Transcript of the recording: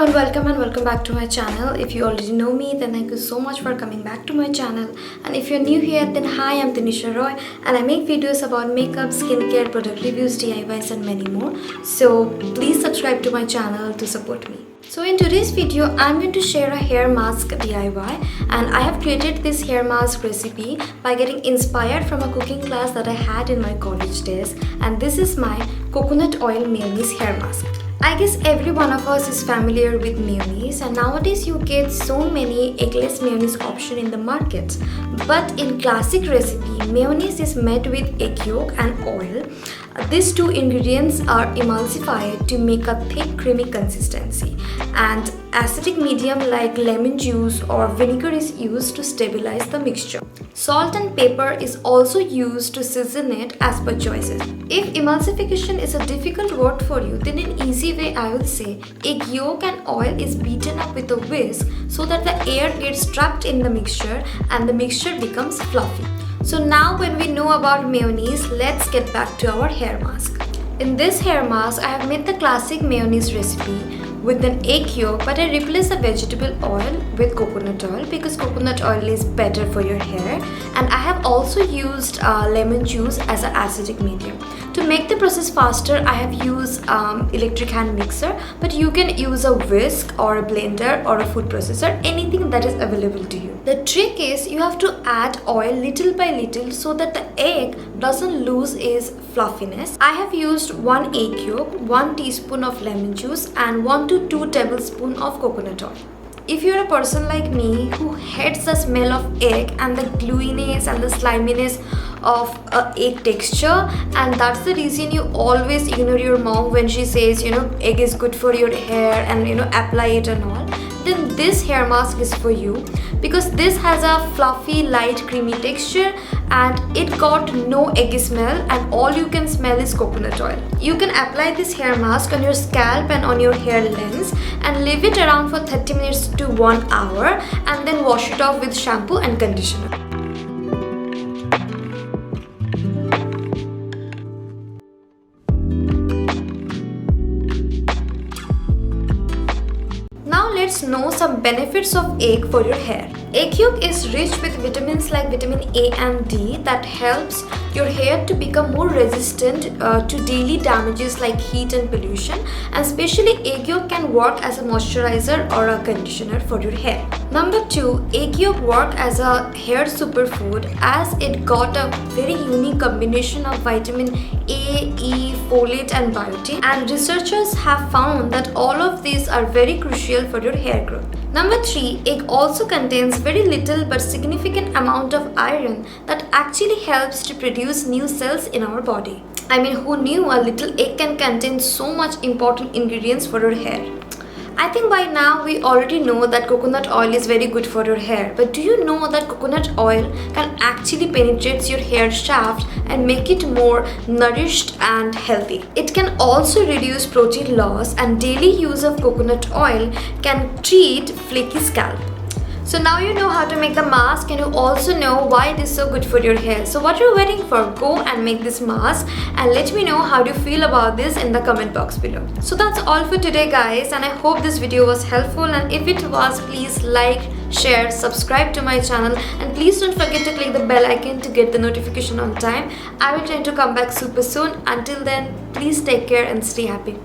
everyone, welcome and welcome back to my channel. If you already know me, then thank you so much for coming back to my channel. And if you're new here, then hi, I'm Tanisha Roy and I make videos about makeup, skincare, product reviews, DIYs and many more. So please subscribe to my channel to support me. So in today's video, I'm going to share a hair mask DIY, and I have created this hair mask recipe by getting inspired from a cooking class that I had in my college days, and this is my coconut oil mayonnaise hair mask. I guess every one of us is familiar with mayonnaise, and nowadays you get so many eggless mayonnaise option in the market. But in classic recipe, mayonnaise is made with egg yolk and oil. These two ingredients are emulsified to make a thick creamy consistency, and acidic medium like lemon juice or vinegar is used to stabilize the mixture. Salt and pepper is also used to season it as per choices. If emulsification is a difficult word for you, then in easy way I will say egg yolk and oil is beaten up with a whisk so that the air gets trapped in the mixture and the mixture becomes fluffy. So now when we know about mayonnaise, let's get back to our hair mask. In this hair mask, I have made the classic mayonnaise recipe with an egg yolk, but I replace the vegetable oil with coconut oil because coconut oil is better for your hair, and I have also used lemon juice as an acidic medium. To make the process faster, I have used electric hand mixer, but you can use a whisk or a blender or a food processor, anything that is available to you. The trick is you have to add oil little by little so that the egg doesn't lose its fluffiness. I have used 1 egg yolk, 1 teaspoon of lemon juice and 1 to 2 tablespoons of coconut oil. If you're a person like me who hates the smell of egg and the gluiness and the sliminess of egg texture, and that's the reason you always ignore your mom when she says, egg is good for your hair and apply it and all, then this hair mask is for you because this has a fluffy, light, creamy texture and it got no eggy smell, and all you can smell is coconut oil. You can apply this hair mask on your scalp and on your hair lengths and leave it around for 30 minutes to 1 hour and then wash it off with shampoo and conditioner. Let's know some benefits of egg for your hair. Egg yolk is rich with vitamins like vitamin A and D that helps your hair to become more resistant to daily damages like heat and pollution, and especially egg yolk can work as a moisturizer or a conditioner for your hair. Number 2, egg yolk work as a hair superfood as it got a very unique combination of vitamin A, E, folate and biotin, and researchers have found that all of these are very crucial for your hair growth. Number 3, egg also contains very little but significant amount of iron that actually helps to produce new cells in our body. I mean, who knew a little egg can contain so much important ingredients for your hair? I think by now we already know that coconut oil is very good for your hair, but do you know that coconut oil can actually penetrate your hair shaft and make it more nourished and healthy? It can also reduce protein loss, and daily use of coconut oil can treat flaky scalp. So now you know how to make the mask and you also know why it is so good for your hair. So what you're waiting for? Go and make this mask and let me know how you feel about this in the comment box below. So that's all for today guys, and I hope this video was helpful, and if it was, please like, share, subscribe to my channel, and please don't forget to click the bell icon to get the notification on time. I will try to come back super soon. Until then, please take care and stay happy.